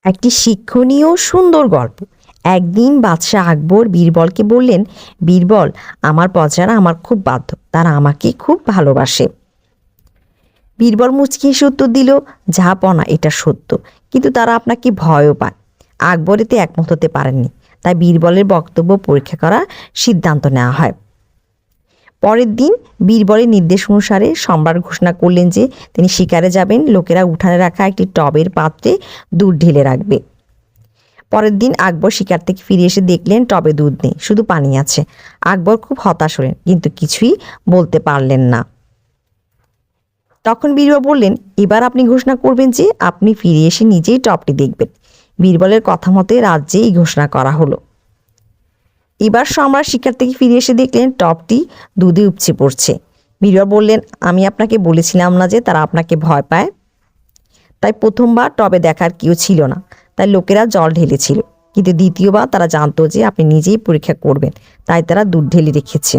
একটি শিক্ষণীয় সুন্দর গল্প। একদিন বাদশাহ আকবর বীরবলকে বললেন, বীরবল, আমার প্রজারা আমার খুব বাধ্য, তারা আমাকে খুব ভালোবাসে। বীরবল মুচকি হেসে উত্তর দিল, জাহাপনা, এটা সত্য, কিন্তু তারা আপনাকে ভয়ও পায়। আকবর এতে একমত হতে পারেননি, তাই বীরবলের বক্তব্য পরীক্ষা করার সিদ্ধান্ত নেওয়া হয়। পরের দিন বীরবলের নির্দেশ অনুসারে সম্রাট ঘোষণা করলেন যে তিনি শিকারে যাবেন, লোকেরা উঠানে রাখা একটি টবের পাত্রে দুধ ঢেলে রাখবে। পরের দিন আকবর শিকার থেকে ফিরে এসে দেখলেন টবে দুধ নেই, শুধু পানি আছে। আকবর খুব হতাশ হলেন, কিন্তু কিছুই বলতে পারলেন না। তখন বীরবল বললেন, এবার আপনি ঘোষণা করবেন যে আপনি ফিরে এসে নিজেই টবটি দেখবেন। বীরবলের কথা মতে রাজ্যে এই ঘোষণা করা হলো। এবার সম্রাট শিকার থেকে ফিরে এসে দেখলেন টবটি দুধে উপচে পড়ছে। বীরবল বললেন, আমি আপনাকে বলেছিলাম না যে তারা আপনাকে ভয় পায়? তাই প্রথমবার টবে দেখার কেউ ছিল না, তাই লোকেরা জল ঢেলেছিল, কিন্তু দ্বিতীয়বার তারা জানতো যে আপনি নিজেই পরীক্ষা করবেন, তাই তারা দুধ ঢেলে রেখেছে।